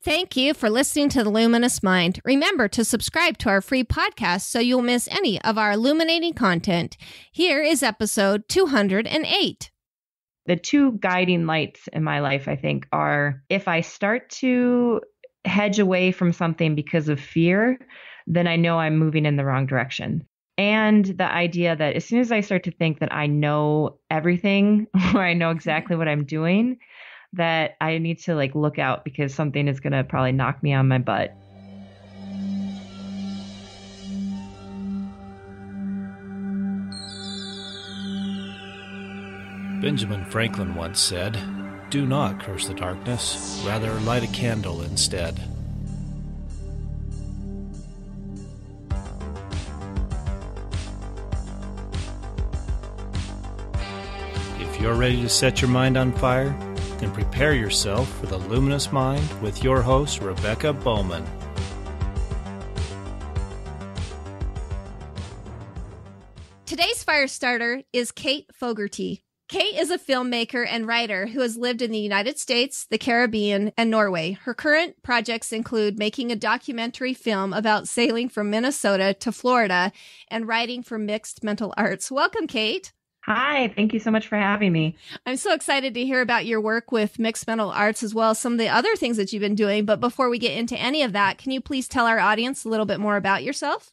Thank you for listening to The Luminous Mind. Remember to subscribe to our free podcast so you'll miss any of our illuminating content. Here is episode 208. The two guiding lights in my life, I think, are if I start to hedge away from something because of fear, then I know I'm moving in the wrong direction. And the idea that as soon as I start to think that I know everything or I know exactly what I'm doing, that I need to look out because something is going to probably knock me on my butt. Benjamin Franklin once said, "Do not curse the darkness, rather light a candle instead." If you're ready to set your mind on fire, then prepare yourself for the Luminous Mind with your host, Rebecca Bowman. Today's fire starter is Cate Fogarty. Cate is a filmmaker and writer who has lived in the United States, the Caribbean, and Norway. Her current projects include making a documentary film about sailing from Minnesota to Florida and writing for Mixed Mental Arts. Welcome, Cate. Hi, thank you so much for having me. I'm so excited to hear about your work with Mixed Mental Arts as well as some of the other things that you've been doing. But before we get into any of that, can you please tell our audience a little bit more about yourself?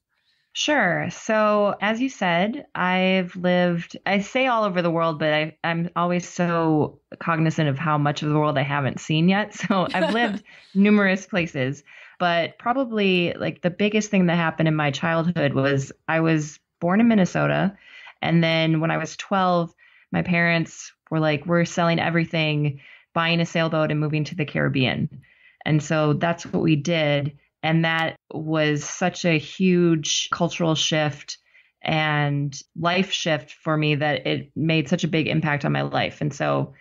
Sure. So as you said, I've lived, I say all over the world, but I'm always so cognizant of how much of the world I haven't seen yet. So I've lived numerous places, but probably the biggest thing that happened in my childhood was I was born in Minnesota. And then when I was 12, my parents were like, we're selling everything, buying a sailboat and moving to the Caribbean. And so that's what we did. And that was such a huge cultural shift and life shift for me that it made such a big impact on my life. And so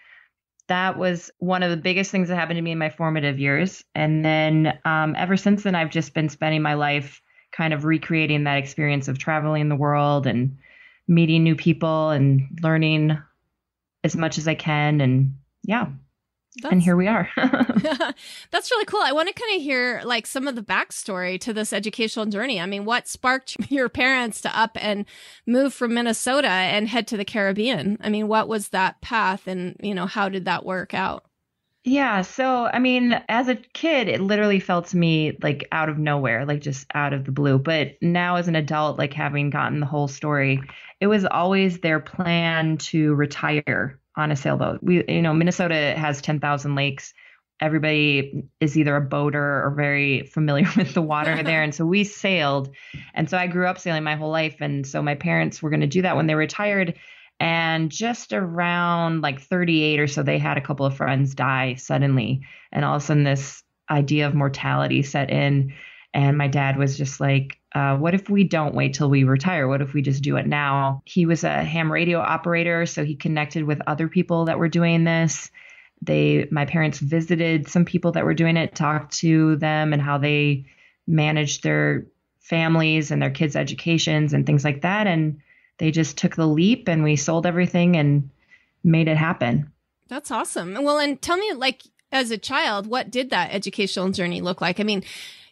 that was one of the biggest things that happened to me in my formative years. And then ever since then, I've just been spending my life kind of recreating that experience of traveling the world and meeting new people and learning as much as I can. And and here we are. That's really cool. I want to kind of hear some of the backstory to this educational journey. I mean, what sparked your parents to up and move from Minnesota and head to the Caribbean? I mean, what was that path and, how did that work out? Yeah. So, I mean, as a kid, it literally felt to me out of nowhere, just out of the blue. But now as an adult, having gotten the whole story, it was always their plan to retire on a sailboat. Minnesota has 10,000 lakes. Everybody is either a boater or very familiar with the water there. And so we sailed. And so I grew up sailing my whole life. And so my parents were going to do that when they retired. And just around 38 or so, they had a couple of friends die suddenly. And all of a sudden this idea of mortality set in. And my dad was just like, what if we don't wait till we retire? What if we just do it now? He was a ham radio operator, so he connected with other people that were doing this. My parents visited some people that were doing it, talked to them and how they managed their families and their kids' educations and things like that. And they just took the leap and we sold everything and made it happen. That's awesome. Well, and tell me, as a child, what did that educational journey look like? I mean,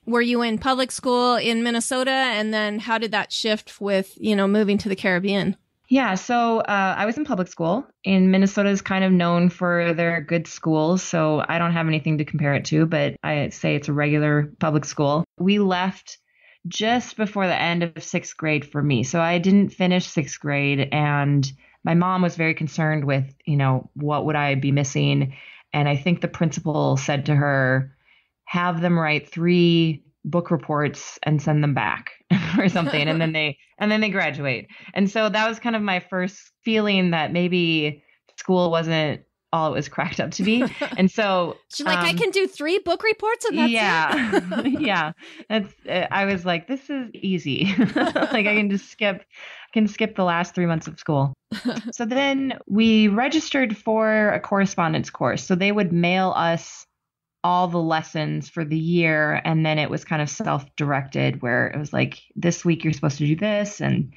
were you in public school in Minnesota? And then how did that shift with, moving to the Caribbean? Yeah, so I was in public school. In Minnesota is kind of known for their good schools, so I don't have anything to compare it to, but I say it's a regular public school. We left just before the end of sixth grade for me. So I didn't finish sixth grade, and my mom was very concerned with, what would I be missing? And I think the principal said to her, have them write 3 book reports and send them back or something. And then they graduate. And so that was kind of my first feeling that maybe school wasn't all it was cracked up to be. And so she's like, I can do 3 book reports and that's it. Yeah. I was like, this is easy. I can just skip the last 3 months of school. So then we registered for a correspondence course. So they would mail us all the lessons for the year. And then it was kind of self-directed where it was like, this week you're supposed to do this and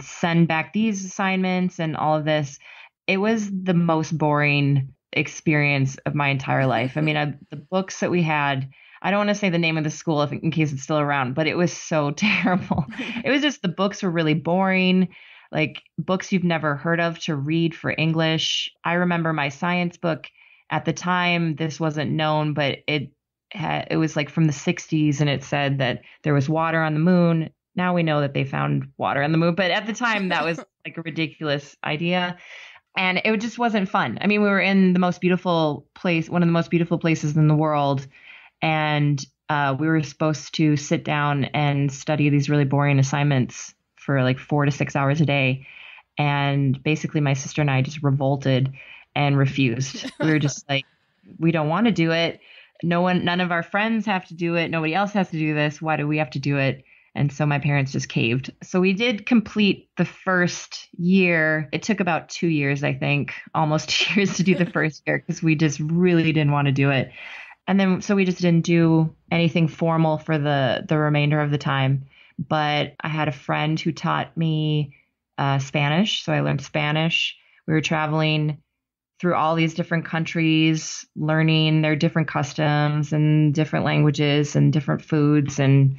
send back these assignments and all of this. It was the most boring experience of my entire life. I mean, the books that we had, I don't want to say the name of the school in case it's still around, but it was so terrible. It was just the books were really boring, like books you've never heard of to read for English. I remember my science book at the time, this wasn't known, but it was like from the 60s, and it said that there was water on the moon. Now we know that they found water on the moon, but at the time that was like a ridiculous idea. And it just wasn't fun. I mean, we were in the most beautiful place, one of the most beautiful places in the world. And we were supposed to sit down and study these really boring assignments for like 4 to 6 hours a day. And basically my sister and I just revolted and refused. We were just like, we don't want to do it. None of our friends have to do it. Nobody else has to do this. Why do we have to do it? And so my parents just caved. So we did complete the first year. It took about 2 years, I think, almost 2 years to do the first year because we just really didn't want to do it. And then so we just didn't do anything formal for the remainder of the time. But I had a friend who taught me Spanish. So I learned Spanish. We were traveling through all these different countries, learning their different customs and different languages and different foods and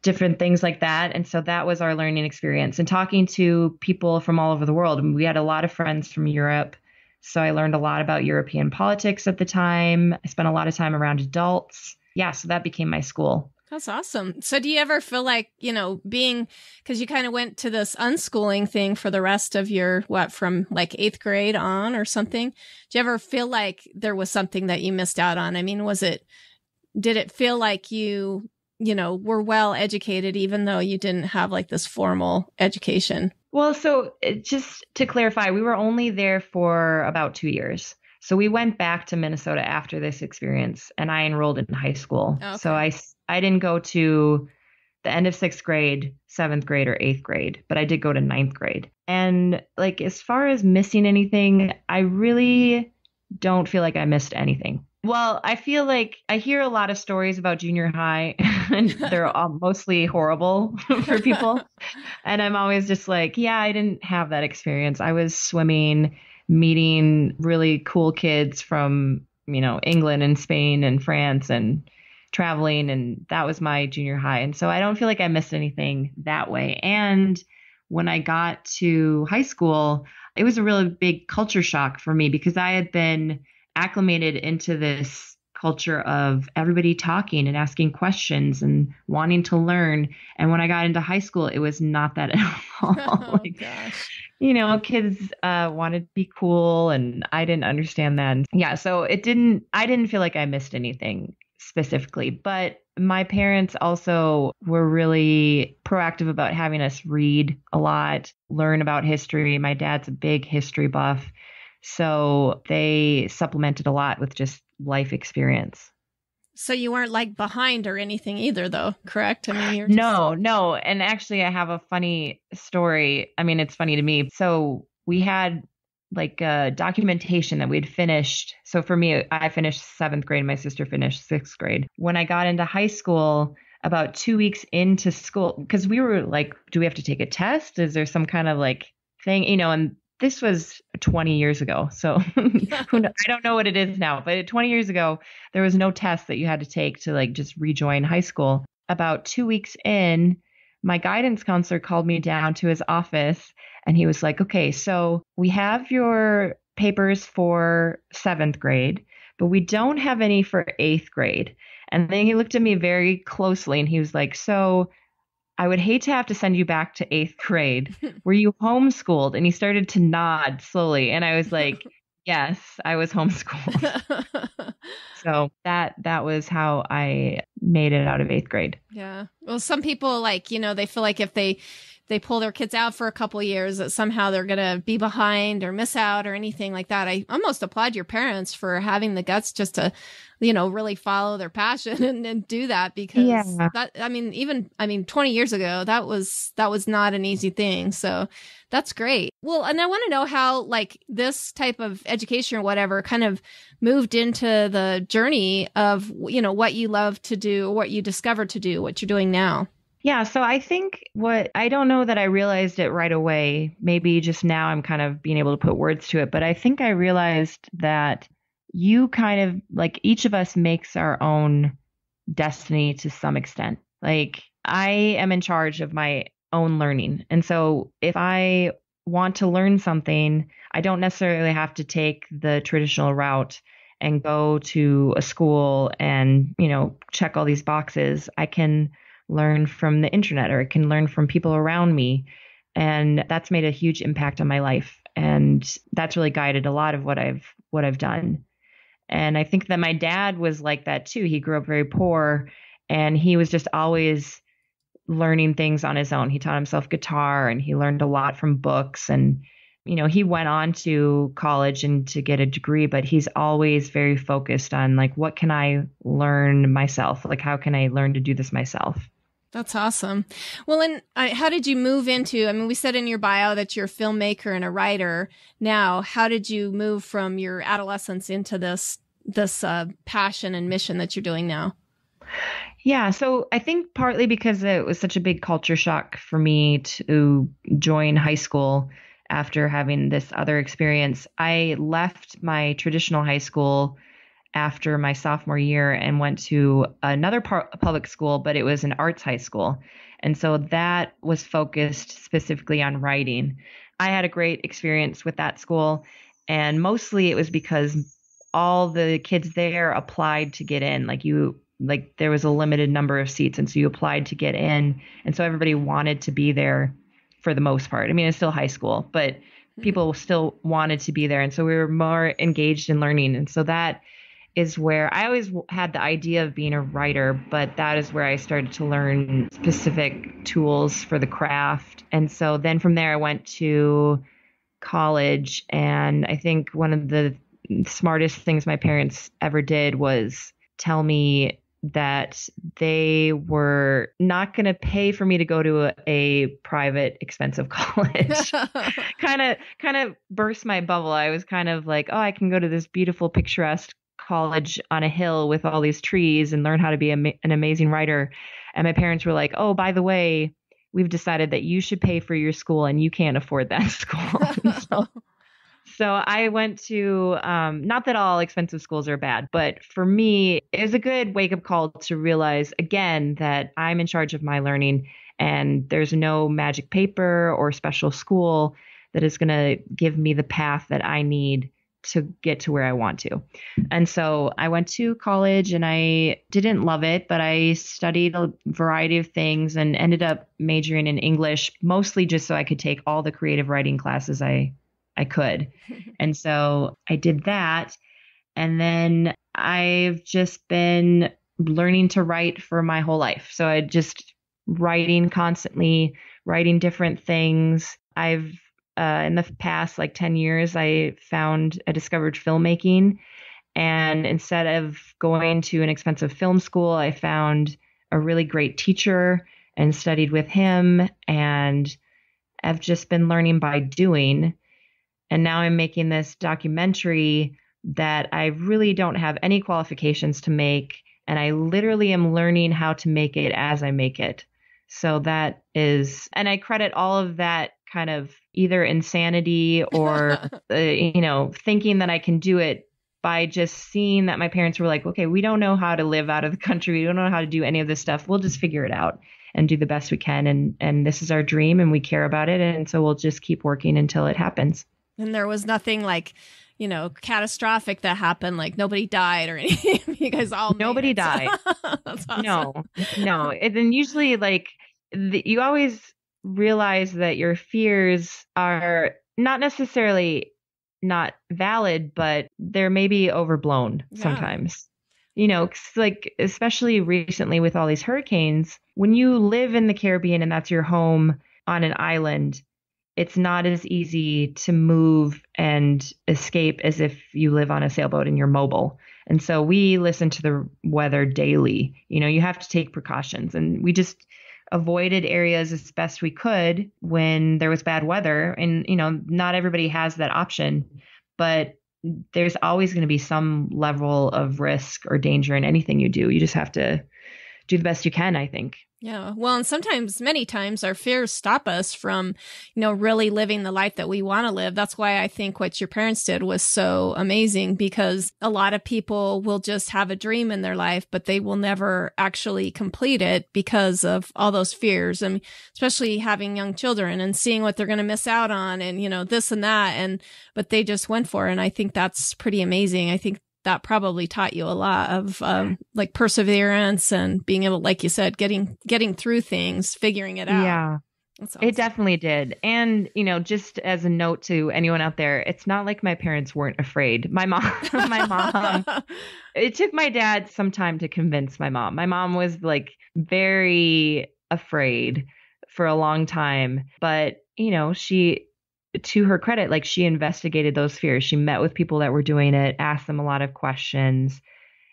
different things like that. And so that was our learning experience and talking to people from all over the world. And we had a lot of friends from Europe. So I learned a lot about European politics at the time. I spent a lot of time around adults. Yeah, so that became my school. That's awesome. So do you ever feel like, because you kind of went to this unschooling thing for the rest of your, from like 8th grade on or something? Do you ever feel like there was something that you missed out on? I mean, did it feel like you were well educated, even though you didn't have like this formal education? Well, so just to clarify, we were only there for about 2 years. So we went back to Minnesota after this experience and I enrolled in high school. Okay. So I didn't go to the end of 6th grade, 7th grade, or 8th grade, but I did go to 9th grade. And like, as far as missing anything, I really don't feel like I missed anything. Well, I feel like I hear a lot of stories about junior high and they're all mostly horrible for people. And I'm always just like, yeah, I didn't have that experience. I was swimming, meeting really cool kids from, England and Spain and France and traveling. And that was my junior high. And so I don't feel like I missed anything that way. And when I got to high school, it was a really big culture shock for me because I had been acclimated into this culture of everybody talking and asking questions and wanting to learn. And when I got into high school, it was not that at all. Oh, gosh. Kids wanted to be cool and I didn't understand that. And yeah, so I didn't feel like I missed anything specifically, but my parents also were really proactive about having us read a lot, learn about history. My dad's a big history buff. So they supplemented a lot with just life experience. So you weren't like behind or anything either, though, correct? I mean, No. And actually, I have a funny story. I mean, it's funny to me. So we had like a documentation that we'd finished. So for me, I finished 7th grade. My sister finished 6th grade. When I got into high school, about 2 weeks into school, because we were like, do we have to take a test? Is there some kind of like thing, and this was 20 years ago. So I don't know what it is now, but 20 years ago, there was no test that you had to take to like just rejoin high school. About 2 weeks in, my guidance counselor called me down to his office and he was like, okay, so we have your papers for 7th grade, but we don't have any for 8th grade. And then he looked at me very closely and he was like, so I would hate to have to send you back to 8th grade. Were you homeschooled? And he started to nod slowly. And I was like, yes, I was homeschooled. So that was how I made it out of 8th grade. Yeah. Well, some people they feel like if they pull their kids out for a couple of years that somehow they're going to be behind or miss out or anything like that. I almost applaud your parents for having the guts just to, really follow their passion and do that because 20 years ago, that was not an easy thing. So that's great. Well, and I want to know how like this type of education or whatever kind of moved into the journey of, what you love to do, what you discovered to do, what you're doing now. Yeah. So I think I don't know that I realized it right away. Maybe just now I'm kind of being able to put words to it, but I think I realized that you kind of like each of us makes our own destiny to some extent. Like I am in charge of my own learning. And so if I want to learn something, I don't necessarily have to take the traditional route and go to a school and, check all these boxes. I can learn from the internet, or I can learn from people around me. And that's made a huge impact on my life. And that's really guided a lot of what I've done. And I think that my dad was like that too. He grew up very poor, and he was just always learning things on his own. He taught himself guitar, and he learned a lot from books. And, he went on to college and to get a degree, but he's always very focused on like, what can I learn myself? Like, how can I learn to do this myself? That's awesome. Well, and how did you move into, we said in your bio that you're a filmmaker and a writer. Now, how did you move from your adolescence into this passion and mission that you're doing now? Yeah, so I think partly because it was such a big culture shock for me to join high school after having this other experience. I left my traditional high school after my sophomore year and went to another public school, but it was an arts high school. And so that was focused specifically on writing. I had a great experience with that school, and mostly it was because all the kids there applied to get in. Like there was a limited number of seats, and so you applied to get in. And so everybody wanted to be there for the most part. It's still high school, but people still wanted to be there. And so we were more engaged in learning. And so that is where I always had the idea of being a writer, but that is where I started to learn specific tools for the craft. And so then from there, I went to college. And I think one of the smartest things my parents ever did was tell me that they were not going to pay for me to go to a private, expensive college. kind of burst my bubble. I was kind of like, oh, I can go to this beautiful, picturesque college on a hill with all these trees and learn how to be an amazing writer. And my parents were like, oh, by the way, we've decided that you should pay for your school and you can't afford that school. So I went to, not that all expensive schools are bad, but for me, it was a good wake up call to realize again that I'm in charge of my learning, and there's no magic paper or special school that is going to give me the path that I need to get to where I want to. And so I went to college, and I didn't love it, but I studied a variety of things and ended up majoring in English, mostly just so I could take all the creative writing classes I could. And so I did that. And then I've just been learning to write for my whole life. So I just writing constantly, writing different things. I've in the past 10 years, I discovered filmmaking. And instead of going to an expensive film school, I found a really great teacher and studied with him. And I've just been learning by doing. And now I'm making this documentary that I really don't have any qualifications to make. And I literally am learning how to make it as I make it. So that is, and I credit all of that kind of either insanity or, thinking that I can do it by just seeing that my parents were like, okay, we don't know how to live out of the country. We don't know how to do any of this stuff. We'll just figure it out and do the best we can. And this is our dream and we care about it. And so we'll just keep working until it happens. And there was nothing catastrophic that happened, like nobody died or anything. You guys all nobody died. That's awesome. No. And then usually you always realize that your fears are not necessarily not valid, but they're maybe overblown sometimes. Especially recently with all these hurricanes, when you live in the Caribbean and that's your home on an island, it's not as easy to move and escape as if you live on a sailboat and you're mobile. And so we listen to the weather daily. You have to take precautions, and we just avoided areas as best we could when there was bad weather. And, not everybody has that option, but there's always going to be some level of risk or danger in anything you do. You just have to do the best you can, I think. Yeah. Well, and sometimes, many times, our fears stop us from, really living the life that we want to live. That's why I think what your parents did was so amazing, because a lot of people will just have a dream in their life, but they will never actually complete it because of all those fears. And especially having young children and seeing what they're going to miss out on and, this and that. But they just went for it. And I think that's pretty amazing. I think that probably taught you a lot of like perseverance and being able, like you said, getting through things, figuring it out. Yeah, that's awesome. It definitely did. And, just as a note to anyone out there, it's not like my parents weren't afraid. My mom, it took my dad some time to convince my mom. My mom was like very afraid for a long time, but, she, to her credit, like she investigated those fears. She met with people that were doing it, asked them a lot of questions,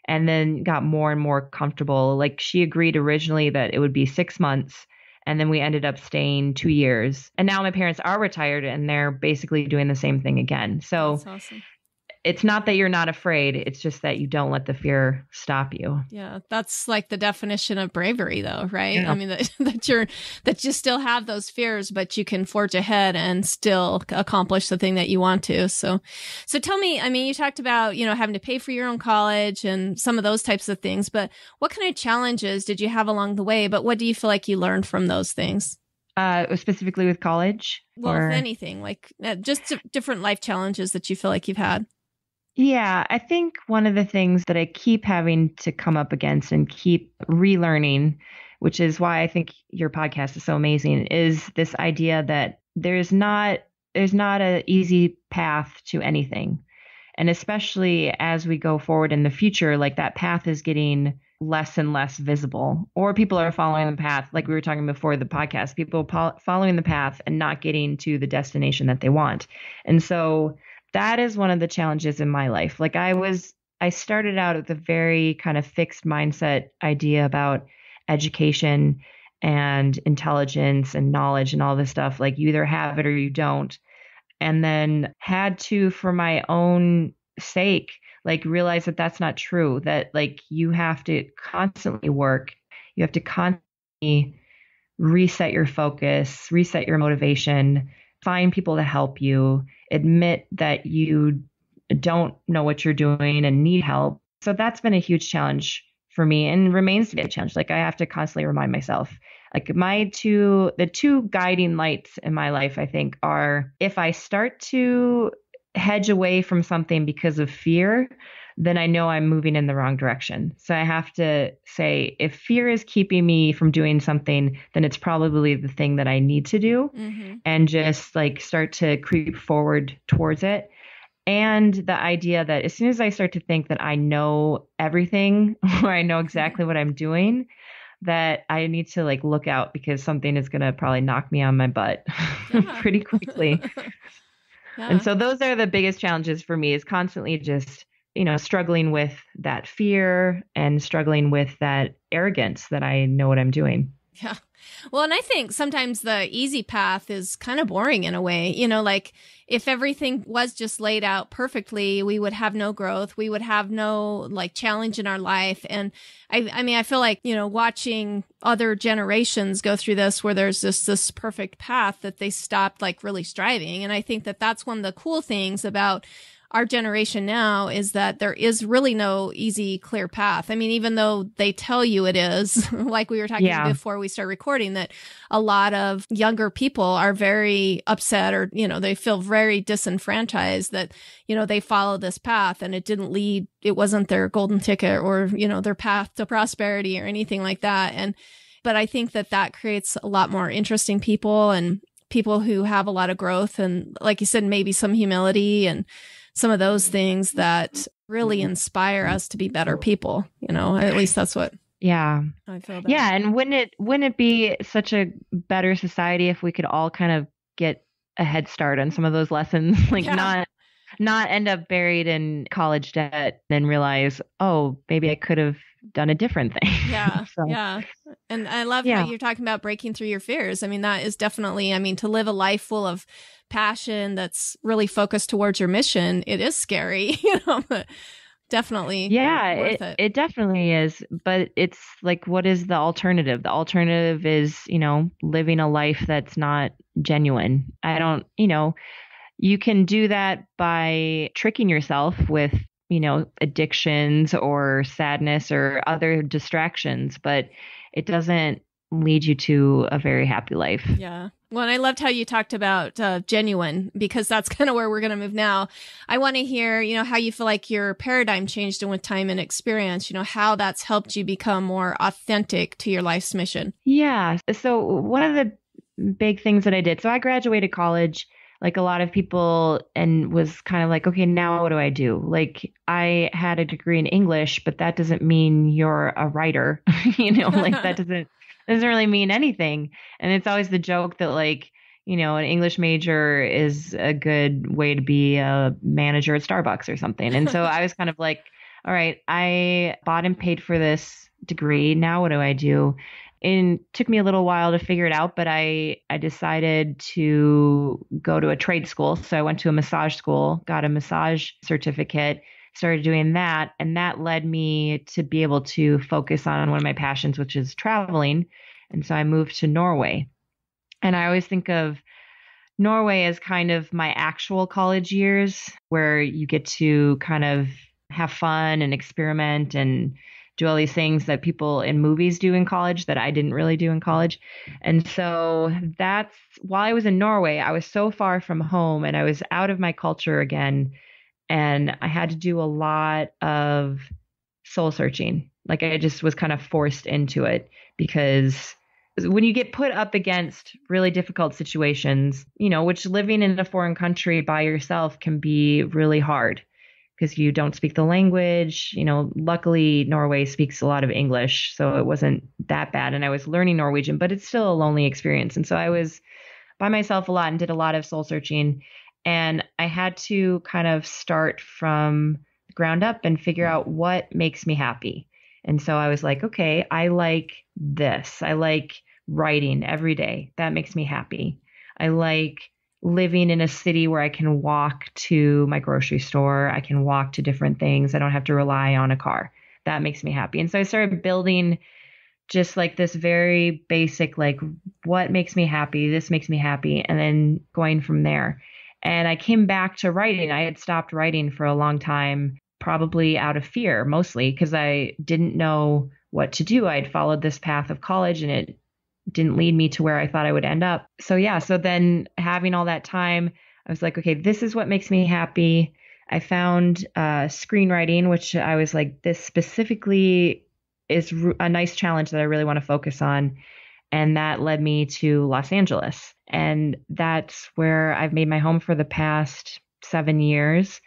and then got more and more comfortable. Like she agreed originally that it would be 6 months, and then we ended up staying 2 years. And now my parents are retired and they're basically doing the same thing again. So that's awesome. It's not that you're not afraid. It's just that you don't let the fear stop you. Yeah. That's like the definition of bravery though, right? Yeah. I mean, that you still have those fears, but you can forge ahead and still accomplish the thing that you want to. So tell me, I mean, you talked about, having to pay for your own college and some of those types of things, but what kind of challenges did you have along the way? But what do you feel like you learned from those things? Specifically with college? Well, if anything, like just different life challenges that you feel like you've had. Yeah, I think one of the things that I keep having to come up against and keep relearning, which is why I think your podcast is so amazing, is this idea that there's not an easy path to anything. And especially as we go forward in the future, like that path is getting less and less visible, or people are following the path, like we were talking before the podcast, people following the path and not getting to the destination that they want. And so that is one of the challenges in my life. Like I started out with a very kind of fixed mindset idea about education and intelligence and knowledge and all this stuff. Like you either have it or you don't. And then had to, for my own sake, like realize that that's not true, that like you have to constantly work. You have to constantly reset your focus, reset your motivation, find people to help you, admit that you don't know what you're doing and need help. So that's been a huge challenge for me and remains to be a challenge. Like I have to constantly remind myself, like the two guiding lights in my life, I think, are if I start to hedge away from something because of fear, then I know I'm moving in the wrong direction. So I have to say, if fear is keeping me from doing something, then it's probably the thing that I need to do, and just like start to creep forward towards it. And the idea that as soon as I start to think that I know everything or I know exactly what I'm doing, that I need to like look out because something is going to probably knock me on my butt pretty quickly. And so those are the biggest challenges for me, is constantly just, struggling with that fear and struggling with that arrogance that I know what I'm doing. Yeah. Well, and I think sometimes the easy path is kind of boring in a way, like if everything was just laid out perfectly, we would have no growth. We would have no like challenge in our life. And I mean, I feel like, watching other generations go through this where there's this perfect path that they stopped like really striving. And I think that that's one of the cool things about our generation now, is that there is really no easy, clear path. I mean, even though they tell you it is, like we were talking before we start recording, that a lot of younger people are very upset, or, they feel very disenfranchised that, they follow this path and it wasn't their golden ticket or, their path to prosperity or anything like that. But I think that creates a lot more interesting people and people who have a lot of growth. And like you said, maybe some humility and some of those things that really inspire us to be better people, at least that's what I feel about. Yeah. And wouldn't it be such a better society if we could all kind of get a head start on some of those lessons, like not end up buried in college debt, then realize, oh, maybe I could have done a different thing. Yeah. Yeah. And I love how you're talking about breaking through your fears. I mean, that is definitely, to live a life full of passion that's really focused towards your mission, it is scary, definitely Yeah, worth it. it definitely is. But it's like, what is the alternative? The alternative is, living a life that's not genuine. I don't, you can do that by tricking yourself with, addictions or sadness or other distractions, but it doesn't lead you to a very happy life. Yeah. Well, and I loved how you talked about genuine, because that's kind of where we're going to move now. I want to hear, how you feel like your paradigm changed with time and experience, how that's helped you become more authentic to your life's mission. Yeah. So one of the big things that I did, so I graduated college like a lot of people and was kind of like, okay, now what do I do? Like I had a degree in English, but that doesn't mean you're a writer, like that doesn't really mean anything. And it's always the joke that like, an English major is a good way to be a manager at Starbucks or something. And so I was kind of like, all right, I bought and paid for this degree. Now what do I do? And it took me a little while to figure it out, but I decided to go to a trade school. So I went to a massage school, got a massage certificate, started doing that. And that led me to be able to focus on one of my passions, which is traveling. And so I moved to Norway. And I always think of Norway as kind of my actual college years, where you get to kind of have fun and experiment and do all these things that people in movies do in college that I didn't really do in college. And so that's while I was in Norway, I was so far from home and I was out of my culture again. And I had to do a lot of soul searching. Like I just was kind of forced into it, because when you get put up against really difficult situations, which living in a foreign country by yourself can be really hard, because you don't speak the language. Luckily Norway speaks a lot of English, so it wasn't that bad. And I was learning Norwegian, but it's still a lonely experience. And so I was by myself a lot and did a lot of soul searching. And I had to kind of start from the ground up and figure out what makes me happy. And so I was like, okay, I like this. I like writing every day. That makes me happy. I like living in a city where I can walk to my grocery store. I can walk to different things. I don't have to rely on a car. That makes me happy. And so I started building just like this very basic, like, what makes me happy? This makes me happy. And then going from there. And I came back to writing. I had stopped writing for a long time, probably out of fear, mostly because I didn't know what to do. I'd followed this path of college and it didn't lead me to where I thought I would end up. So yeah, so then having all that time, I was like, okay, this is what makes me happy. I found screenwriting, which I was like, this specifically is a nice challenge that I really want to focus on. And that led me to Los Angeles. And that's where I've made my home for the past 7 years.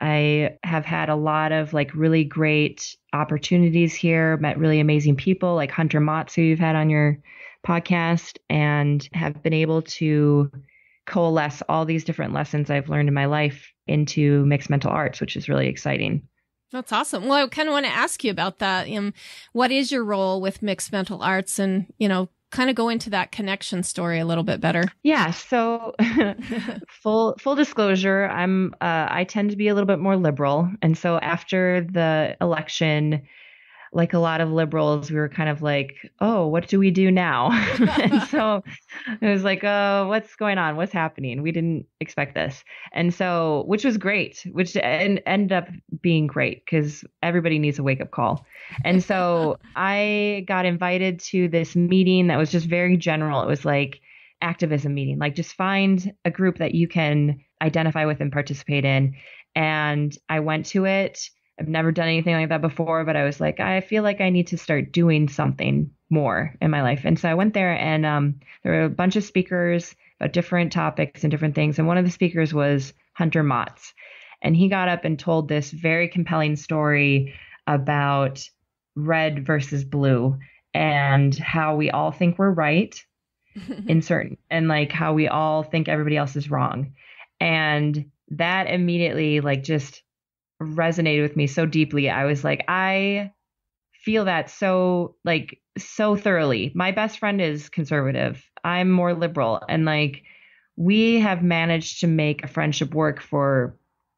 I have had a lot of like really great opportunities here, met really amazing people like Hunter Motz, who you've had on your podcast, and have been able to coalesce all these different lessons I've learned in my life into mixed mental arts, which is really exciting. That's awesome. Well, I kind of want to ask you about that. What is your role with mixed mental arts, and, kind of go into that connection story a little bit better? Yeah. So full disclosure, I tend to be a little bit more liberal. And so after the election, like a lot of liberals, we were kind of like, oh, what do we do now? And so it was like, oh, what's going on? What's happening? We didn't expect this. And so, which was great, which ended up being great because everybody needs a wake up call. And so I got invited to this meeting that was just very general. It was like activism meeting, like just find a group that you can identify with and participate in. And I went to it. I've never done anything like that before, but I was like, I feel like I need to start doing something more in my life. And so I went there, and there were a bunch of speakers about different topics and different things. And one of the speakers was Hunter Motz. And he got up and told this very compelling story about red versus blue and how we all think we're right in certain, and like how we all think everybody else is wrong. And that immediately like just resonated with me so deeply. I was like, I feel that so thoroughly. My best friend is conservative. I'm more liberal. And like, we have managed to make a friendship work for,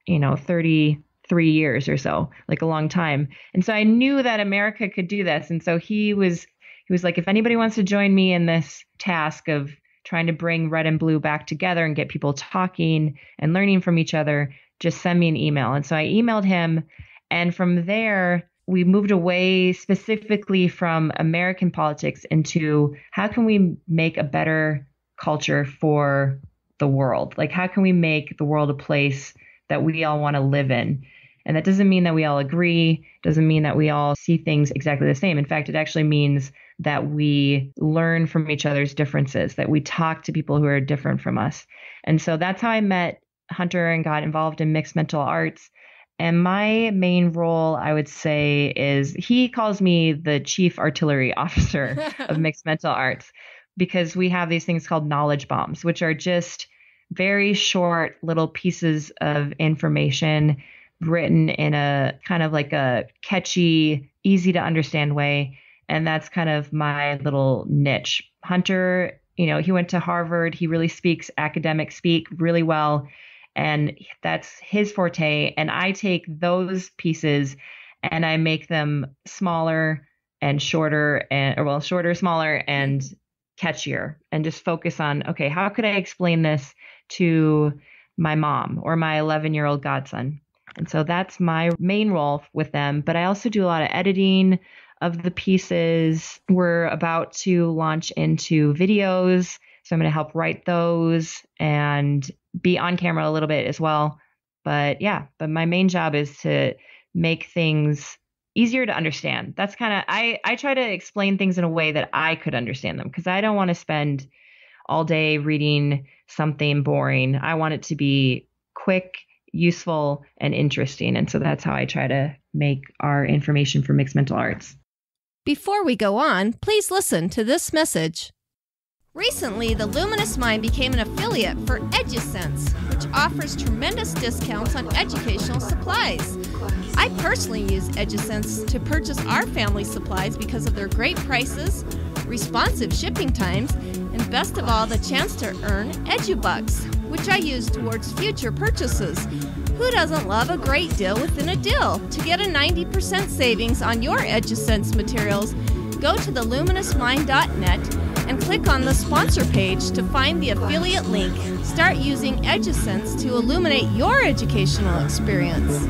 33 3 years or so, like a long time. And so I knew that America could do this. And so he was like, if anybody wants to join me in this task of trying to bring red and blue back together and get people talking and learning from each other, just send me an email. And so I emailed him. And from there, we moved away specifically from American politics into how can we make a better culture for the world? Like, how can we make the world a place that we all want to live in? And that doesn't mean that we all agree, doesn't mean that we all see things exactly the same. In fact, it actually means that we learn from each other's differences, that we talk to people who are different from us. And so that's how I met Hunter and got involved in mixed mental arts. And my main role, I would say, is he calls me the chief artillery officer of mixed mental arts, because we have these things called knowledge bombs, which are just very short little pieces of information written in a kind of like a catchy, easy to understand way. And that's kind of my little niche. Hunter, he went to Harvard. He really speaks academic speak really well. And that's his forte. And I take those pieces and I make them smaller and shorter shorter, smaller and catchier, and just focus on, okay, how could I explain this to my mom or my 11-year-old godson? And so that's my main role with them. But I also do a lot of editing of the pieces. We're about to launch into videos, so I'm going to help write those and be on camera a little bit as well. But my main job is to make things easier to understand. That's kind of, I try to explain things in a way that I could understand them, because I don't want to spend all day reading something boring. I want it to be quick, useful, and interesting. And so that's how I try to make our information for mixed mental arts. Before we go on, please listen to this message. Recently, the Luminous Mind became an affiliate for EduSense, which offers tremendous discounts on educational supplies. I personally use EduSense to purchase our family supplies because of their great prices, responsive shipping times, and best of all, the chance to earn EduBucks, which I use towards future purchases. Who doesn't love a great deal within a deal? To get a 90% savings on your EduSense materials, go to theluminousmind.net and click on the sponsor page to find the affiliate link. Start using EduSense to illuminate your educational experience.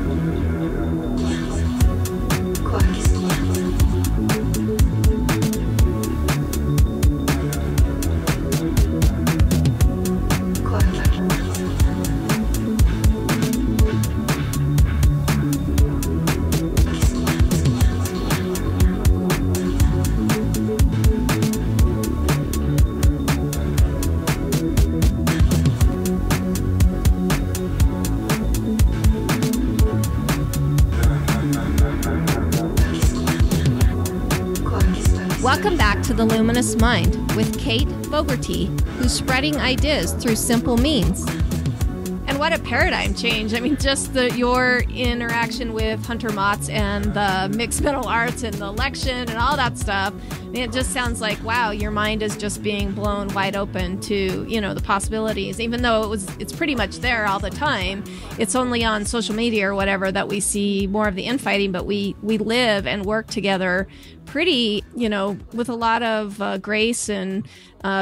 Welcome back to The Luminous Mind with Cate Fogarty, who's spreading ideas through simple means. And what a paradigm change. I mean, just your interaction with Hunter Motz and the mixed mental arts and the election and all that stuff. I mean, it just sounds like, wow, your mind is just being blown wide open to, the possibilities. Even though it's pretty much there all the time. It's only on social media or whatever that we see more of the infighting, but we live and work together pretty, with a lot of grace and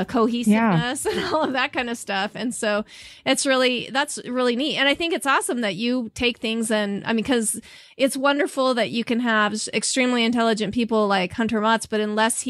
cohesiveness and all of that kind of stuff. And so that's really neat. And I think it's awesome that you take things because it's wonderful that you can have extremely intelligent people like Hunter Motz, but unless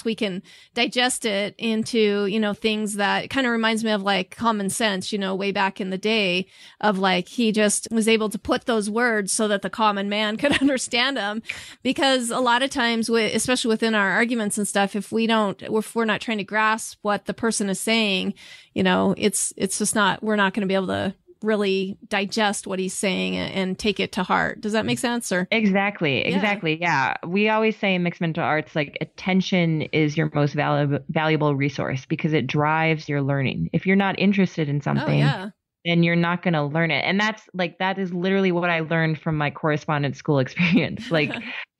we can digest it into, things that kind of reminds me of like common sense, way back in the day of like, he just was able to put those words so that the common man could understand them. Because a lot of times, especially within our arguments and stuff, if we're not trying to grasp what the person is saying, it's just we're not going to be able to really digest what he's saying and take it to heart. Does that make sense? Or Exactly. Yeah. We always say in mixed mental arts, like attention is your most valuable resource because it drives your learning. If you're not interested in something, then you're not going to learn it. And that is literally what I learned from my correspondence school experience. Like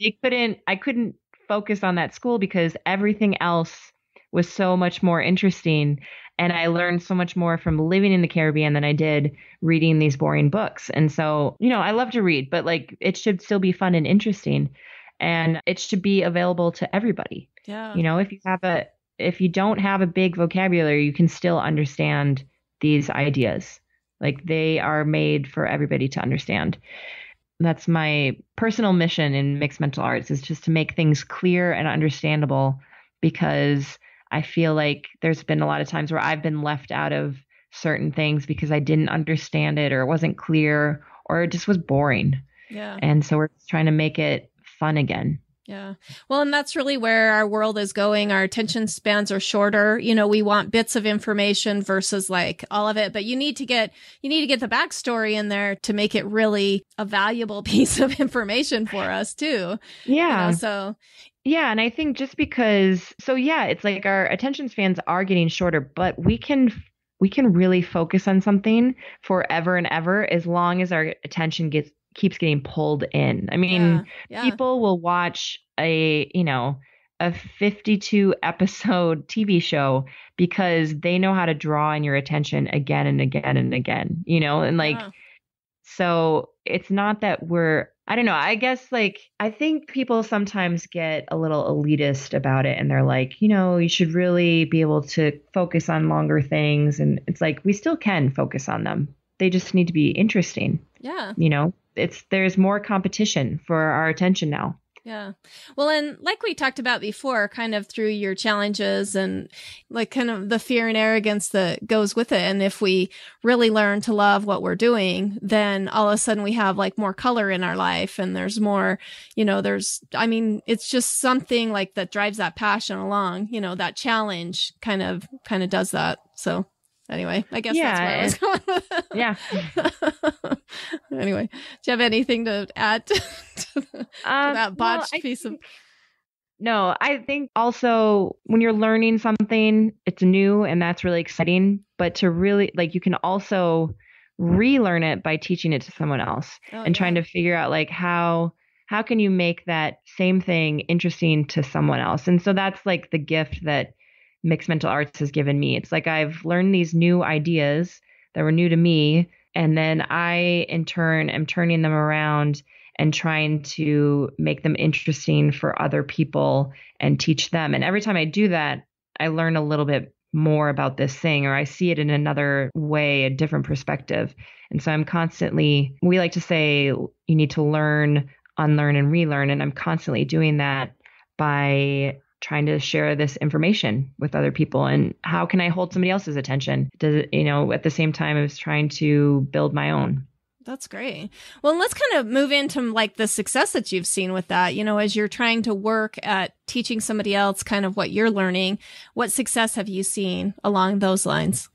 I couldn't focus on that school because everything else was so much more interesting. And I learned so much more from living in the Caribbean than I did reading these boring books. And so, I love to read, but like it should still be fun and interesting. And it should be available to everybody. Yeah. If you don't have a big vocabulary, you can still understand these ideas. Like they are made for everybody to understand. That's my personal mission in mixed mental arts, is just to make things clear and understandable, because I feel like there's been a lot of times where I've been left out of certain things because I didn't understand it, or it wasn't clear, or it just was boring. Yeah. And so we're just trying to make it fun again. Yeah. Well, and that's really where our world is going. Our attention spans are shorter. We want bits of information versus like all of it, but you need to get the backstory in there to make it really a valuable piece of information for us too. Yeah. So yeah. And I think just because, it's like our attention spans are getting shorter, but we can really focus on something forever and ever as long as our attention keeps getting pulled in. I mean, people will watch a 52 episode TV show because they know how to draw in your attention again and again and again, and like, so it's not that I don't know. I guess like, I think people sometimes get a little elitist about it and they're like, you should really be able to focus on longer things. And it's like, we still can focus on them. They just need to be interesting. Yeah. There's more competition for our attention now. Yeah. Well, and like we talked about before, kind of through your challenges and like kind of the fear and arrogance that goes with it. And if we really learn to love what we're doing, then all of a sudden we have like more color in our life, and there's more, it's just something like that drives that passion along, that challenge kind of does that. So anyway, I guess that's where I was going with it. Yeah. Anyway, do you have anything to add to that botched piece of? No, I think also when you're learning something, it's new and that's really exciting. But to really, like, you can also relearn it by teaching it to someone else trying to figure out like how can you make that same thing interesting to someone else. And so that's like the gift that mixed mental arts has given me. It's like I've learned these new ideas that were new to me, and then I in turn am turning them around and trying to make them interesting for other people and teach them. And every time I do that, I learn a little bit more about this thing, or I see it in another way, a different perspective. And so I'm constantly, we like to say you need to learn, unlearn, and relearn. And I'm constantly doing that by trying to share this information with other people. And how can I hold somebody else's attention? Does it, at the same time as trying to build my own. That's great. Well, let's kind of move into like the success that you've seen with that, as you're trying to work at teaching somebody else kind of what you're learning. What success have you seen along those lines?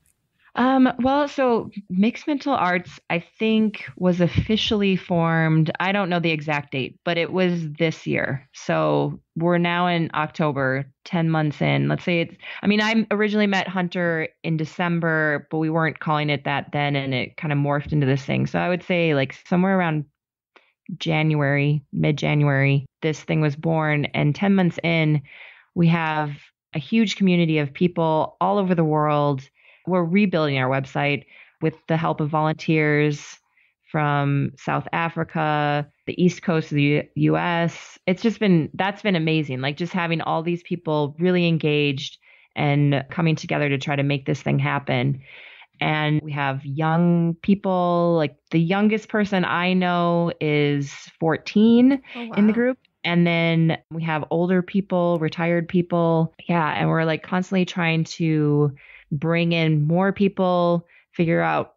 So Mixed Mental Arts, I think, was officially formed. I don't know the exact date, but it was this year. So we're now in October, 10 months in. Let's say I originally met Hunter in December, but we weren't calling it that then, and it kind of morphed into this thing. So I would say like somewhere around January, mid-January, this thing was born. And 10 months in, we have a huge community of people all over the world. We're rebuilding our website with the help of volunteers from South Africa, the East Coast of the US. That's been amazing. Like just having all these people really engaged and coming together to try to make this thing happen. And we have young people, like the youngest person I know is 14 in the group. And then we have older people, retired people. Yeah. And we're like constantly trying to bring in more people, figure out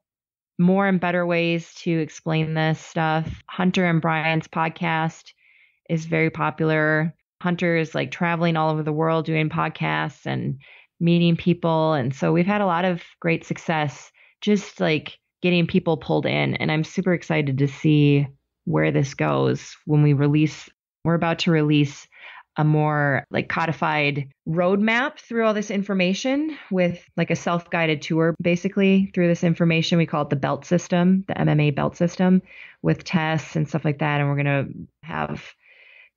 more and better ways to explain this stuff. Hunter and Brian's podcast is very popular. Hunter is like traveling all over the world doing podcasts and meeting people. And so we've had a lot of great success just like getting people pulled in. And I'm super excited to see where this goes when we're about to release a more like codified roadmap through all this information with like a self-guided tour, basically through this information. We call it the belt system, the MMA belt system with tests and stuff like that. And we're going to have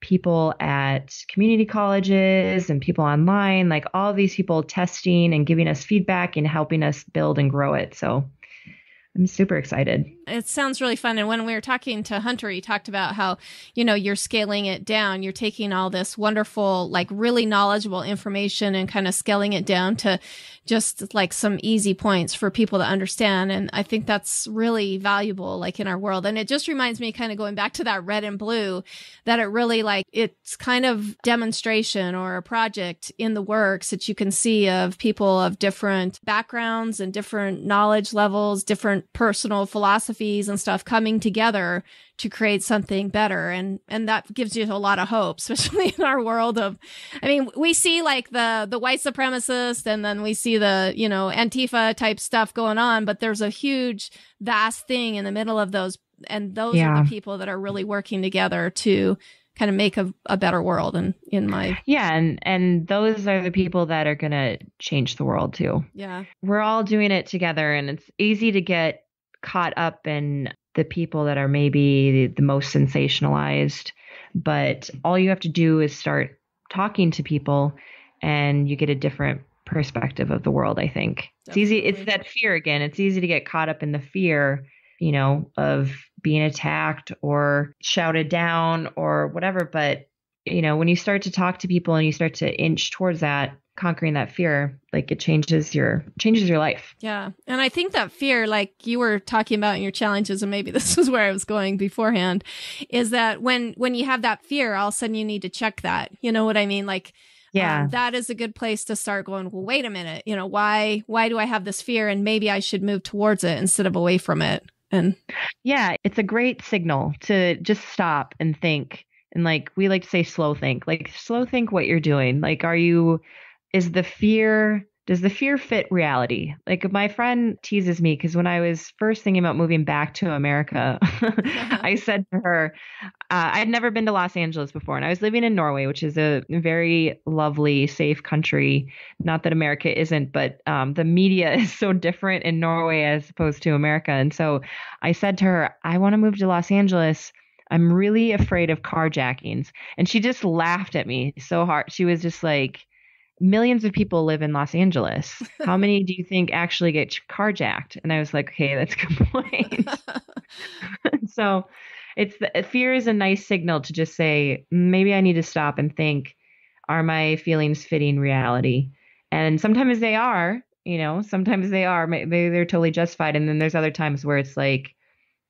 people at community colleges and people online, like all these people testing and giving us feedback and helping us build and grow it. So I'm super excited. It sounds really fun. And when we were talking to Hunter, he talked about how, you know, you're scaling it down. You're taking all this wonderful, like really knowledgeable information and kind of scaling it down to just like some easy points for people to understand. And I think that's really valuable, like in our world. And it just reminds me, kind of going back to that red and blue, that it really like it's kind of demonstration or a project in the works that you can see of people of different backgrounds and different knowledge levels, different personal philosophies and stuff coming together to create something better. And that gives you a lot of hope, especially in our world of, I mean, we see like the white supremacist and then we see the, you know, Antifa type stuff going on, but there's a huge, vast thing in the middle of those. And those are the people that are really working together to kind of make a better world. And in my, and those are the people that are going to change the world too. Yeah. We're all doing it together, and it's easy to get caught up in the people that are maybe the most sensationalized, but all you have to do is start talking to people and you get a different perspective of the world. I think It's easy. It's that fear again. It's easy to get caught up in the fear, you know, of being attacked or shouted down or whatever. But, you know, when you start to talk to people and you start to inch towards that, conquering that fear, like it changes your life. Yeah. And I think that fear, like you were talking about in your challenges, and maybe this is where I was going beforehand, is that when you have that fear, all of a sudden you need to check that. You know what I mean? Like, that is a good place to start going, well, wait a minute, you know, why do I have this fear? And maybe I should move towards it instead of away from it. And yeah, it's a great signal to just stop and think. And like, we like to say slow think, what you're doing. Like, does the fear fit reality? Like my friend teases me because when I was first thinking about moving back to America, I said to her, I had never been to Los Angeles before, and I was living in Norway, which is a very lovely, safe country. Not that America isn't, but the media is so different in Norway as opposed to America. And so I said to her, I want to move to Los Angeles. I'm really afraid of carjackings. And she just laughed at me so hard. She was just like, millions of people live in Los Angeles. How many do you think actually get carjacked? And I was like, okay, that's a good point. So fear is a nice signal to just say, maybe I need to stop and think, are my feelings fitting reality? And sometimes they are, maybe they're totally justified. And then there's other times where it's like,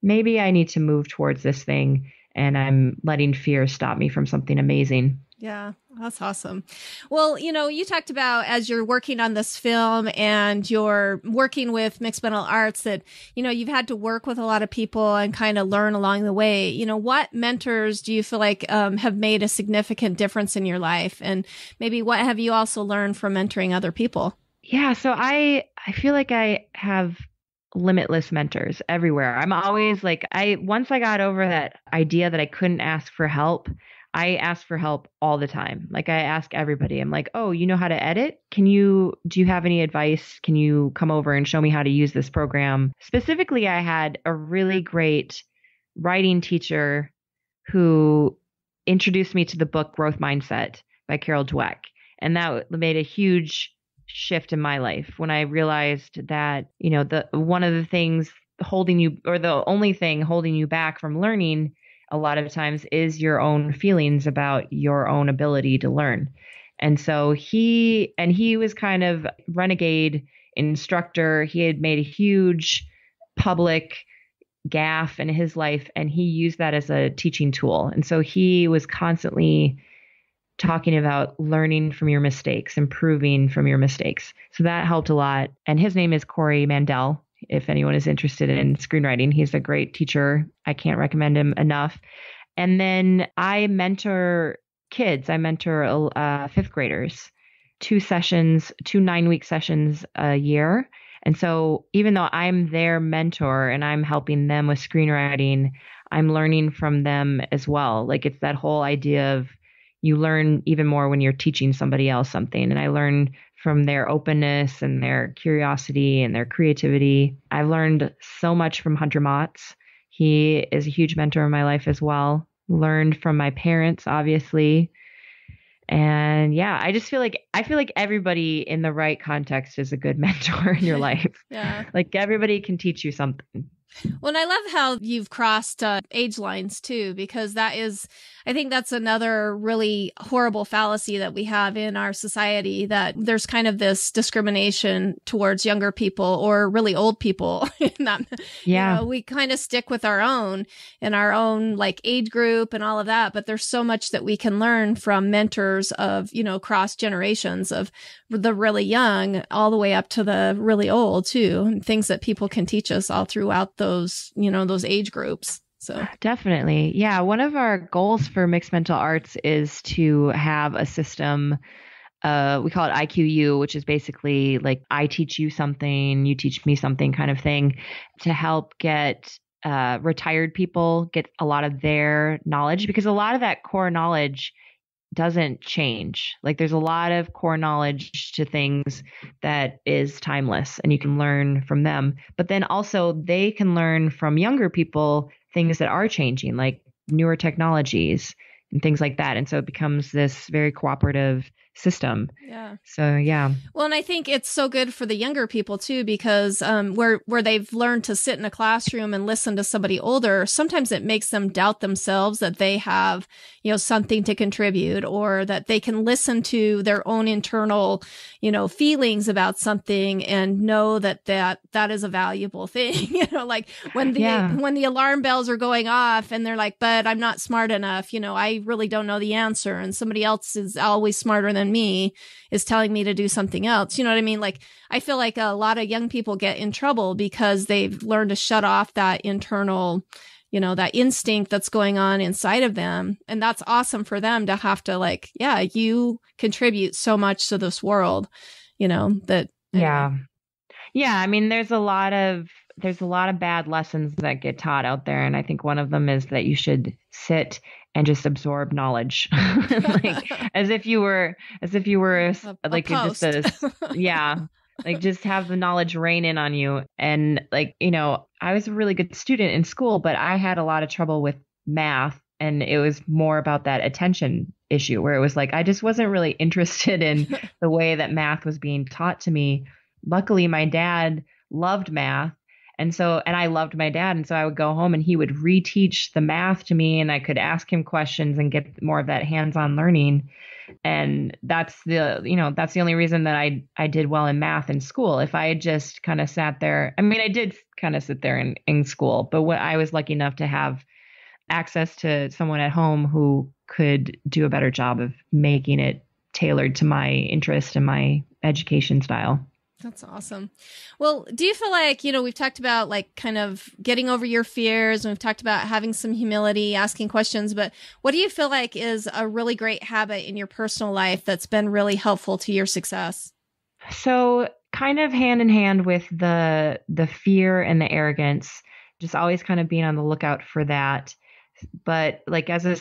maybe I need to move towards this thing and I'm letting fear stop me from something amazing. Yeah, that's awesome. Well, you know, you talked about as you're working on this film and you're working with mixed mental arts that, you know, you've had to work with a lot of people and kind of learn along the way. You know, what mentors do you feel like have made a significant difference in your life? And maybe what have you also learned from mentoring other people? Yeah, so I feel like I have limitless mentors everywhere. I'm always like, once I got over that idea that I couldn't ask for help, I ask for help all the time. Like I ask everybody, I'm like, oh, you know how to edit? Do you have any advice? Can you come over and show me how to use this program? Specifically, I had a really great writing teacher who introduced me to the book Growth Mindset by Carol Dweck. And that made a huge shift in my life when I realized that, you know, one of the things holding you, or the only thing holding you back from learning a lot of times is your own feelings about your own ability to learn. And so he was kind of renegade instructor. He had made a huge public gaffe in his life and he used that as a teaching tool. And so he was constantly talking about learning from your mistakes, improving from your mistakes. So that helped a lot. And his name is Corey Mandel. If anyone is interested in screenwriting, he's a great teacher. I can't recommend him enough. And then I mentor kids. I mentor fifth graders, 2 9-week sessions a year. And so even though I'm their mentor and I'm helping them with screenwriting, I'm learning from them as well. Like it's that whole idea of you learn even more when you're teaching somebody else something. And I learn from their openness and their curiosity and their creativity. I've learned so much from Hunter Motz. He is a huge mentor in my life as well. learned from my parents, obviously. And yeah, I feel like everybody in the right context is a good mentor in your life. Yeah. Like everybody can teach you something. Well, and I love how you've crossed age lines too, because I think that's another really horrible fallacy that we have in our society, that there's kind of this discrimination towards younger people or really old people. We kind of stick with our own and our own like age group and all of that. But there's so much that we can learn from mentors of, cross generations, of the really young all the way up to the really old too, and things that people can teach us all throughout those age groups. So definitely. Yeah. One of our goals for Mixed Mental Arts is to have a system. We call it IQU, which is basically like I teach you something, you teach me something kind of thing, to help get retired people get a lot of their knowledge, because a lot of that core knowledge doesn't change. Like there's a lot of core knowledge to things that is timeless and you can learn from them. But then also they can learn from younger people things that are changing, like newer technologies and things like that. And so it becomes this very cooperative system. Yeah. So yeah. Well, and I think it's so good for the younger people too, because where they've learned to sit in a classroom and listen to somebody older, sometimes it makes them doubt themselves that they have, something to contribute, or that they can listen to their own internal, feelings about something and know that is a valuable thing. Like when the alarm bells are going off and they're like, but I'm not smart enough, I really don't know the answer, and somebody else is always smarter than me is telling me to do something else. You know what I mean? Like, I feel like a lot of young people get in trouble because they've learned to shut off that internal, that instinct that's going on inside of them. And that's awesome for them to have to like, yeah, you contribute so much to this world, that. Yeah. Yeah. I mean, there's a lot of bad lessons that get taught out there. And I think one of them is that you should sit and just absorb knowledge, like as if you were like just like just have the knowledge rain in on you. And like, I was a really good student in school, but I had a lot of trouble with math, and it was more about that attention issue where it was like, I just wasn't really interested in the way that math was being taught to me. Luckily, my dad loved math. And I loved my dad. And so I would go home and he would reteach the math to me, and I could ask him questions and get more of that hands-on learning. And that's the only reason that I did well in math in school. If I had just kind of sat there, I mean, I did kind of sit there in school, but what I was lucky enough to have access to someone at home who could do a better job of making it tailored to my interest and my education style. That's awesome. Well, do you feel like, we've talked about like kind of getting over your fears, and we've talked about having some humility, asking questions, but what do you feel like is a really great habit in your personal life that's been really helpful to your success? So kind of hand in hand with the fear and the arrogance, just always kind of being on the lookout for that. But like as a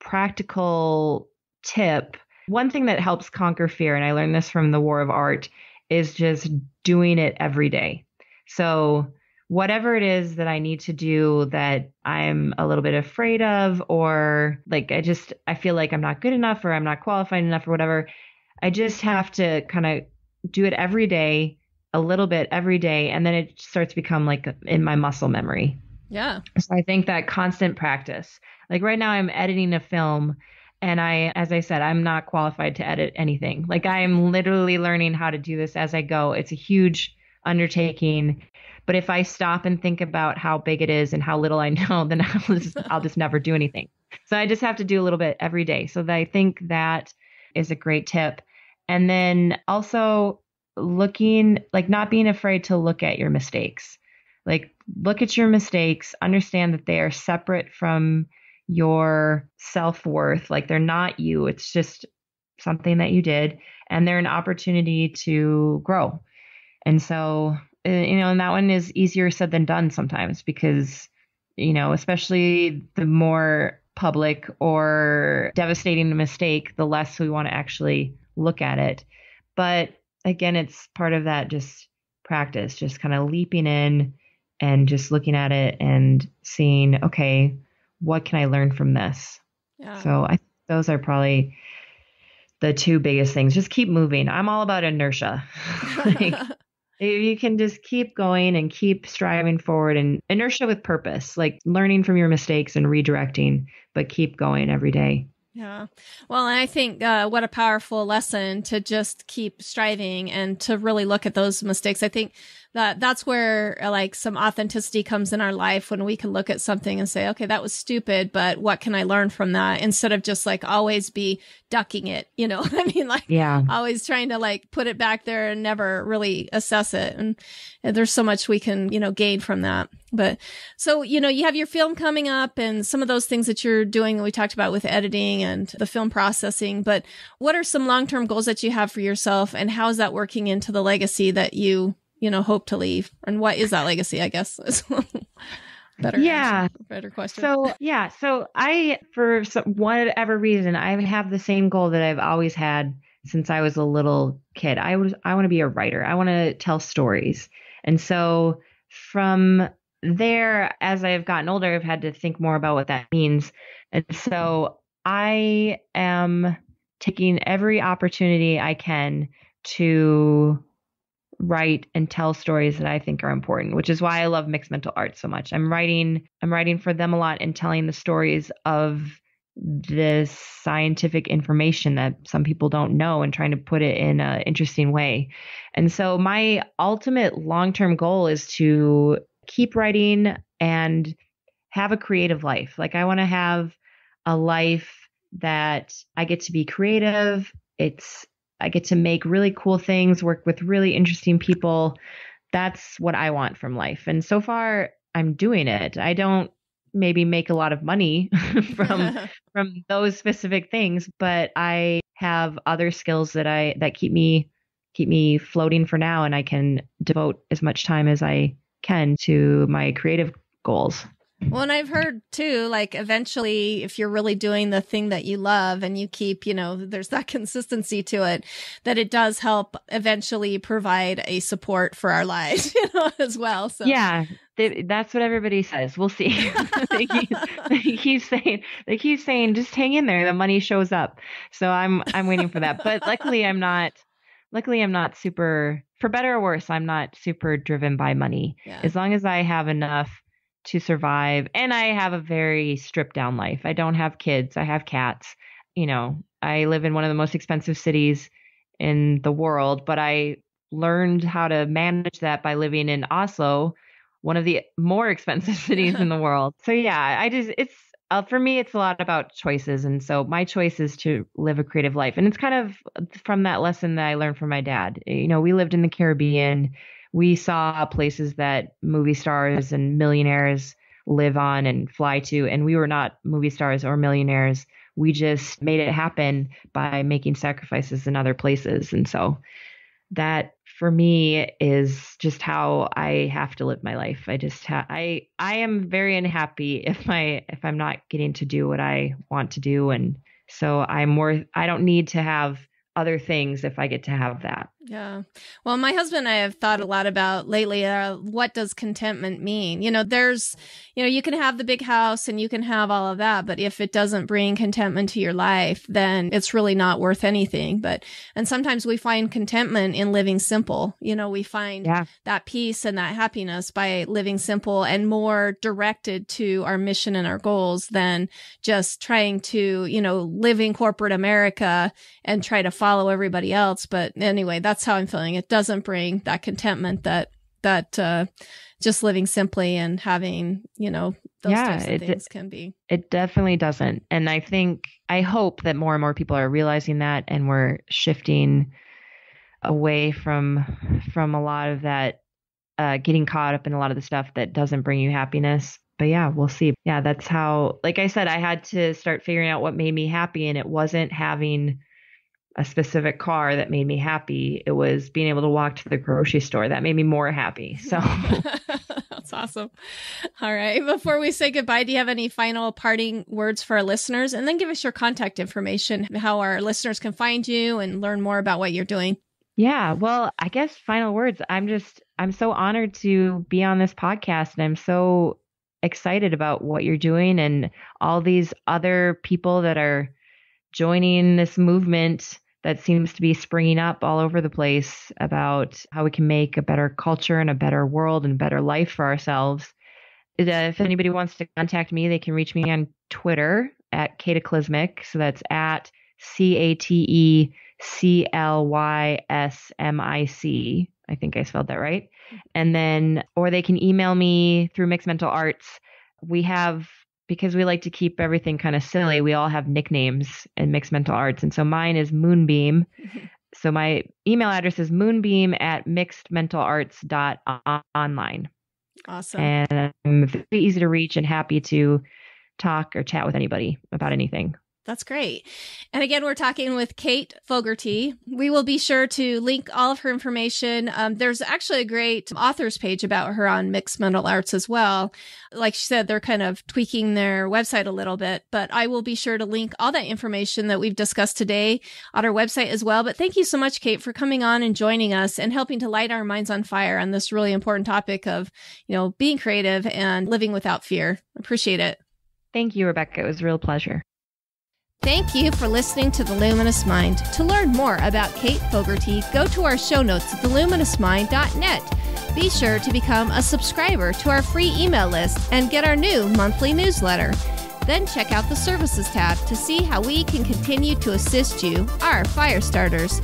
practical tip, one thing that helps conquer fear, and I learned this from the War of Art, is just doing it every day. So whatever it is that I need to do that I'm a little bit afraid of, or like I feel like I'm not good enough or I'm not qualified enough or whatever, I just have to kind of do it every day, a little bit every day, and then it starts to become like in my muscle memory. Yeah. So I think that constant practice, like right now I'm editing a film, and as I said, I'm not qualified to edit anything. Like I am literally learning how to do this as I go. It's a huge undertaking. But if I stop and think about how big it is and how little I know, then I'll just never do anything. So I just have to do a little bit every day. So I think that is a great tip. And then also looking, like not being afraid to look at your mistakes. Like look at your mistakes, understand that they are separate from your self-worth. Like they're not you. It's just something that you did, and they're an opportunity to grow. And so, and that one is easier said than done sometimes because, especially the more public or devastating the mistake, the less we want to actually look at it. But again, it's part of that just practice, just kind of leaping in and just looking at it and seeing, okay, what can I learn from this? Yeah. So those are probably the two biggest things. Just keep moving. I'm all about inertia. Like, you can just keep going and keep striving forward, and inertia with purpose, like learning from your mistakes and redirecting, but keep going every day. Yeah. Well, and I think what a powerful lesson to just keep striving and to really look at those mistakes. I think that's where like some authenticity comes in our life, when we can look at something and say, okay, that was stupid, but what can I learn from that? Instead of just like always be ducking it, you know. I mean, like, yeah, always trying to like put it back there and never really assess it. And there's so much we can, you know, gain from that. But so, you know, you have your film coming up and some of those things that you're doing, we talked about with editing and the film processing, but what are some long-term goals that you have for yourself, and how is that working into the legacy that you know, hope to leave? And what is that legacy, I guess? Better question. So I, for whatever reason, I have the same goal that I've always had since I was a little kid. I want to be a writer. I want to tell stories. And so from there, as I've gotten older, I've had to think more about what that means. And so I am taking every opportunity I can to write and tell stories that I think are important, which is why I love mixed mental arts so much. I'm writing for them a lot and telling the stories of this scientific information that some people don't know and trying to put it in an interesting way. And so my ultimate long-term goal is to keep writing and have a creative life. Like, I want to have a life that I get to be creative. I get to make really cool things, work with really interesting people. That's what I want from life. And so far, I'm doing it. I don't maybe make a lot of money from those specific things, but I have other skills that keep me floating for now, and I can devote as much time as I can to my creative goals. Well, and I've heard too, like, eventually, if you're really doing the thing that you love and you keep, you know, there's that consistency to it, that it does help eventually provide a support for our lives, you know, as well. So yeah, that's what everybody says. We'll see. they keep saying, just hang in there. The money shows up. So I'm waiting for that. But luckily I'm not super, for better or worse, I'm not super driven by money. Yeah. As long as I have enough to survive. And I have a very stripped down life. I don't have kids. I have cats. You know, I live in one of the most expensive cities in the world, but I learned how to manage that by living in Oslo, one of the more expensive cities in the world. So yeah, for me, it's a lot about choices. And so my choice is to live a creative life. And it's kind of from that lesson that I learned from my dad. You know, we lived in the Caribbean. We saw places that movie stars and millionaires live on and fly to, and we were not movie stars or millionaires. We just made it happen by making sacrifices in other places. And so that, for me, is just how I have to live my life. I am very unhappy if I'm not getting to do what I want to do. And so I don't need to have other things if I get to have that. Yeah. Well, my husband and I have thought a lot about lately, what does contentment mean? You know, you can have the big house and you can have all of that, but if it doesn't bring contentment to your life, then it's really not worth anything. And sometimes we find contentment in living simple. You know, we find that peace and that happiness by living simple and more directed to our mission and our goals than just trying to, you know, live in corporate America and try to follow everybody else. But anyway, that's how I'm feeling. It doesn't bring that contentment that just living simply and having, you know, those types of things can be. It definitely doesn't. And I hope that more and more people are realizing that, and we're shifting away from a lot of that, getting caught up in a lot of the stuff that doesn't bring you happiness. But yeah, we'll see. Yeah, that's how, like I said, I had to start figuring out what made me happy, and it wasn't having a specific car that made me happy. It was being able to walk to the grocery store that made me more happy. So that's awesome. All right. Before we say goodbye, do you have any final parting words for our listeners? And then give us your contact information, how our listeners can find you and learn more about what you're doing. Yeah. Well, I guess final words. I'm so honored to be on this podcast, and I'm so excited about what you're doing and all these other people that are joining this movement that seems to be springing up all over the place about how we can make a better culture and a better world and a better life for ourselves. If anybody wants to contact me, they can reach me on Twitter at cataclysmic. So that's at CATECLYSMIC. I think I spelled that right. And then, or they can email me through Mixed Mental Arts. Because we like to keep everything kind of silly, we all have nicknames in Mixed Mental Arts. And so mine is Moonbeam. So my email address is moonbeam@mixedmentalarts.online. Awesome. And I'm very easy to reach and happy to talk or chat with anybody about anything. That's great. And again, we're talking with Cate Fogarty. We will be sure to link all of her information. There's actually a great authors page about her on Mixed Mental Arts as well. Like she said, they're kind of tweaking their website a little bit, but I will be sure to link all that information that we've discussed today on our website as well. But thank you so much, Cate, for coming on and joining us and helping to light our minds on fire on this really important topic of, being creative and living without fear. Appreciate it. Thank you, Rebecca. It was a real pleasure. Thank you for listening to The Luminous Mind. To learn more about Cate Fogarty, go to our show notes at theluminousmind.net. Be sure to become a subscriber to our free email list and get our new monthly newsletter. Then check out the Services tab to see how we can continue to assist you, our fire starters.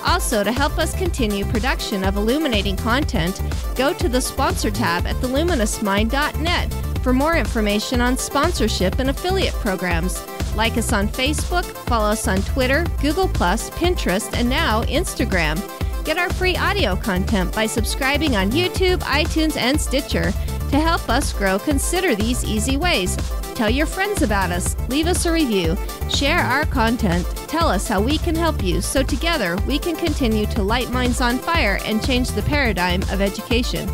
Also, to help us continue production of illuminating content, go to the Sponsor tab at theluminousmind.net for more information on sponsorship and affiliate programs. Like us on Facebook, follow us on Twitter, Google+, Pinterest, and now Instagram. Get our free audio content by subscribing on YouTube, iTunes, and Stitcher. To help us grow, consider these easy ways. Tell your friends about us, leave us a review, share our content, tell us how we can help you so together we can continue to light minds on fire and change the paradigm of education.